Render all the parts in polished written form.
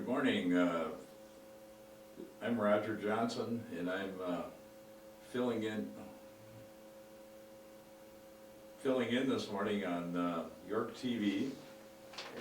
Good morning. I'm Roger Johnson, and I'm filling in this morning on York TV,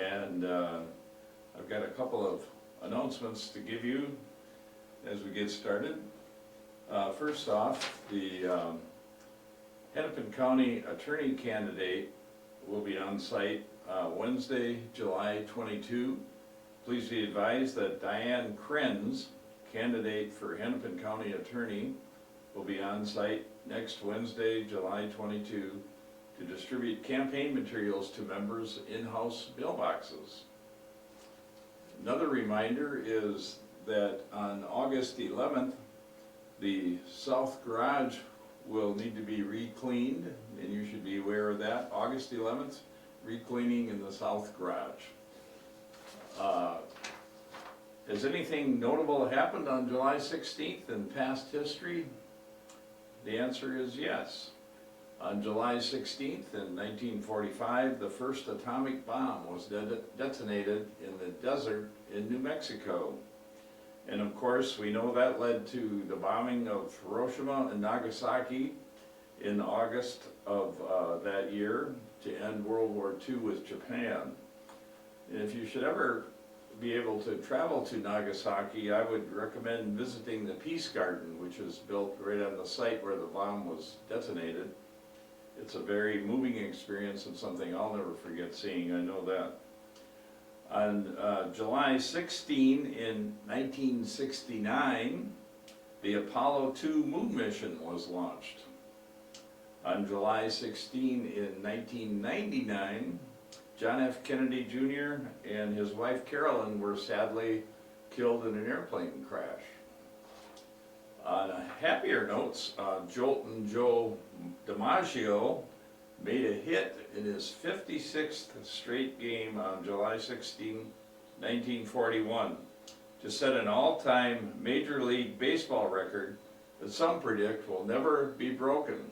and I've got a couple of announcements to give you as we get started. First off, the Hennepin County Attorney candidate will be on site Wednesday, July 22. Please be advised that Diane Krenz, candidate for Hennepin County Attorney, will be on site next Wednesday, July 22, to distribute campaign materials to members' in-house mailboxes. Another reminder is that on August 11th, the south garage will need to be re-cleaned, and you should be aware of that. August 11th, re-cleaning in the south garage. Has anything notable happened on July 16th in past history? The answer is yes. On July 16th in 1945, the first atomic bomb was detonated in the desert in New Mexico. And of course, we know that led to the bombing of Hiroshima and Nagasaki in August of that year to end World War II with Japan. And if you should ever be able to travel to Nagasaki, I would recommend visiting the Peace Garden, which is built right on the site where the bomb was detonated. It's a very moving experience and something I'll never forget seeing, I know that. On July 16 in 1969, the Apollo 2 moon mission was launched. On July 16 in 1999, John F. Kennedy Jr. and his wife Carolyn were sadly killed in an airplane crash. On happier notes, Jolton Joe DiMaggio made a hit in his 56th straight game on July 16, 1941, to set an all-time Major League Baseball record that some predict will never be broken.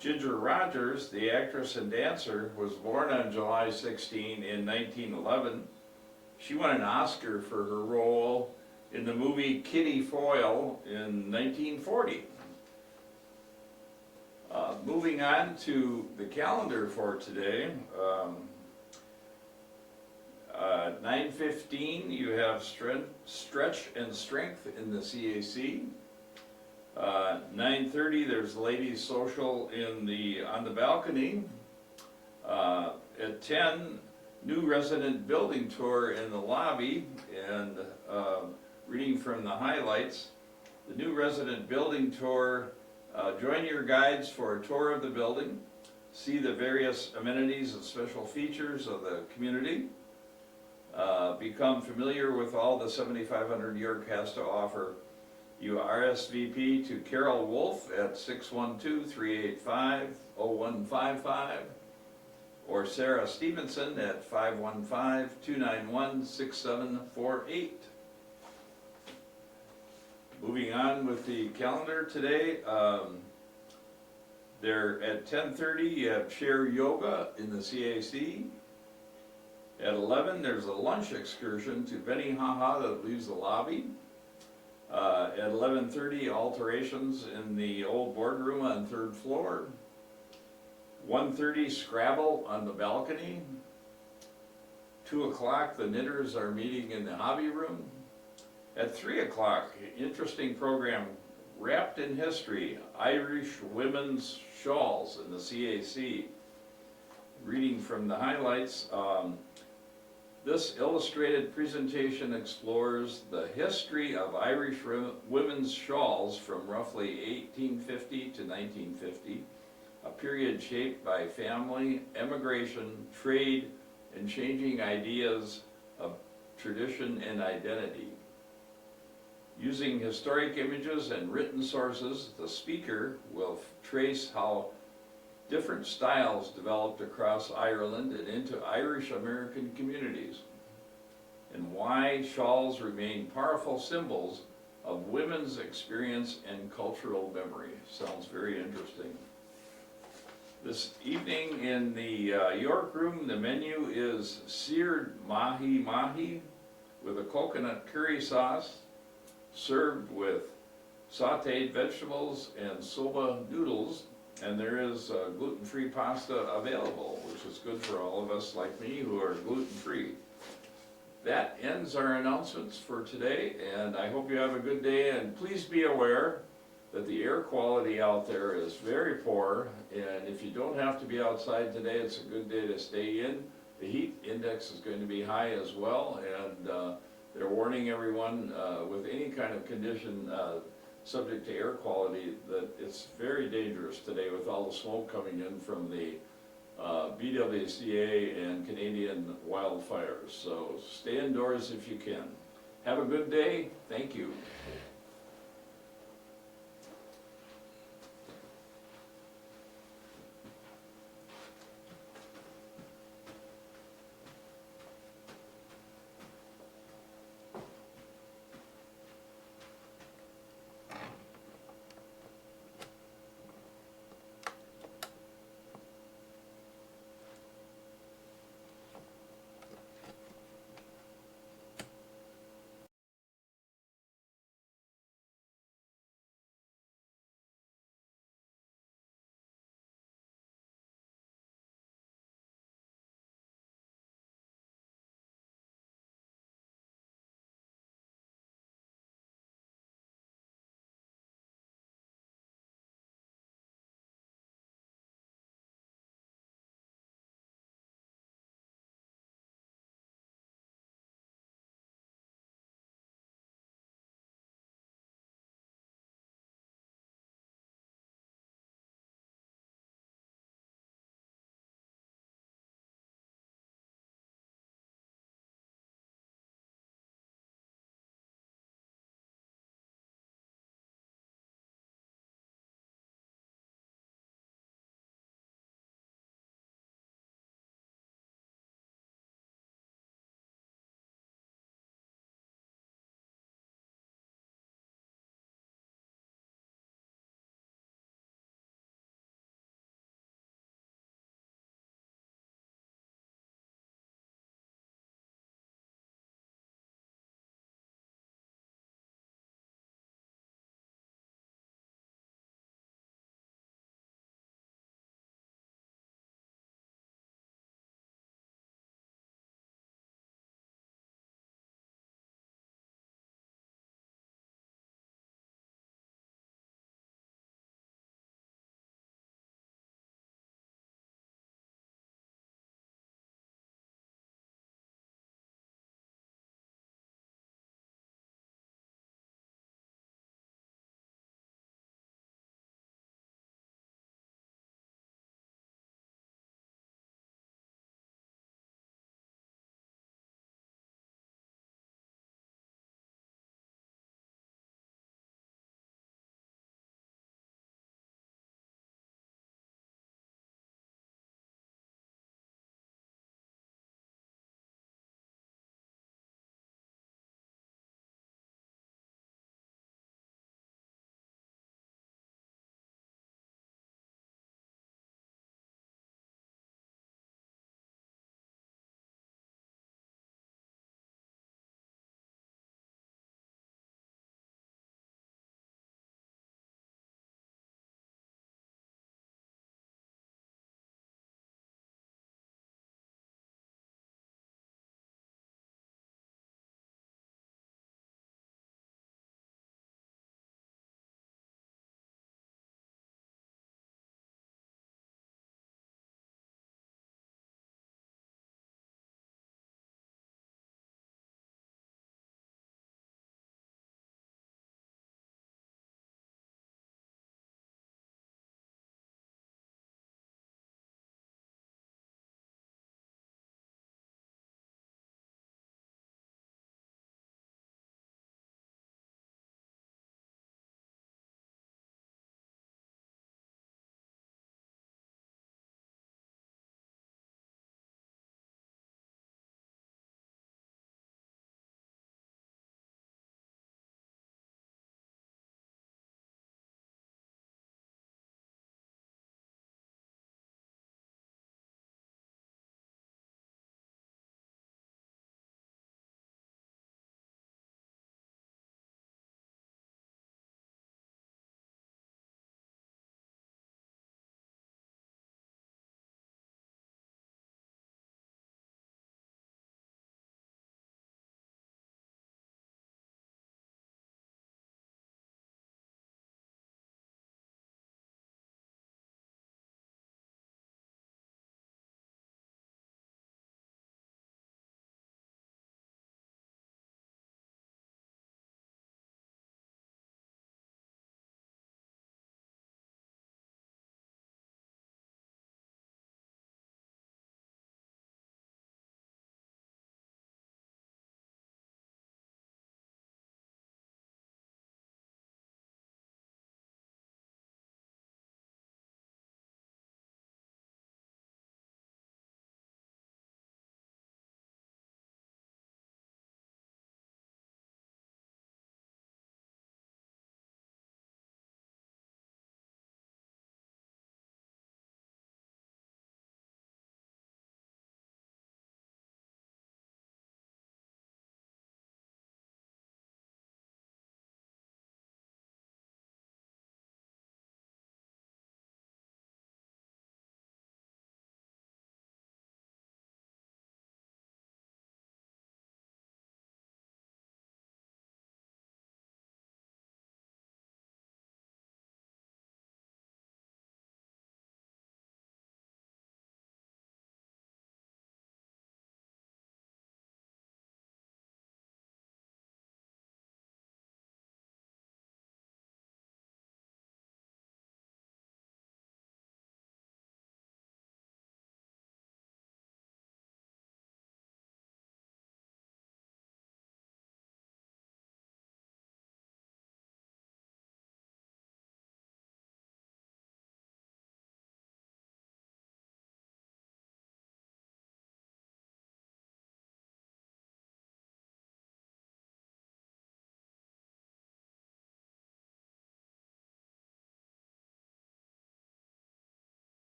Ginger Rogers, the actress and dancer, was born on July 16 in 1911. She won an Oscar for her role in the movie Kitty Foyle in 1940. Moving on to the calendar for today, 9:15 you have stretch and strength in the CAC. 9:30 there's ladies social on the balcony. At 10, new resident building tour in the lobby, and reading from the highlights, the new resident building tour, join your guides for a tour of the building, see the various amenities and special features of the community, become familiar with all the 7,500 York has to offer. You RSVP to Carol Wolf at 612-385-0155 or Sarah Stevenson at 515-291-6748. Moving on with the calendar today, there at 10:30 you have chair yoga in the CAC. At 11 there's a lunch excursion to Benihana that leaves the lobby. At 11:30 alterations in the old boardroom on 3rd floor. 1:30 Scrabble on the balcony. 2 o'clock the knitters are meeting in the hobby room. At 3 o'clock, interesting program, Wrapped in History, Irish Women's Shawls in the CAC. Reading from the highlights, this illustrated presentation explores the history of Irish women's shawls from roughly 1850 to 1950, a period shaped by family, emigration, trade, and changing ideas of tradition and identity. Using historic images and written sources, the speaker will trace how different styles developed across Ireland and into Irish American communities, and why shawls remain powerful symbols of women's experience and cultural memory. Sounds very interesting. This evening in the York Room, the menu is seared mahi-mahi, with a coconut curry sauce, served with sauteed vegetables and soba noodles, and there is gluten-free pasta available, which is good for all of us like me who are gluten-free. That ends our announcements for today, and I hope you have a good day, and please be aware that the air quality out there is very poor, and if you don't have to be outside today, it's a good day to stay in. The heat index is going to be high as well, and they're warning everyone with any kind of condition subject to air quality that it's very dangerous today with all the smoke coming in from the BWCA and Canadian wildfires. So stay indoors if you can. Have a good day. Thank you.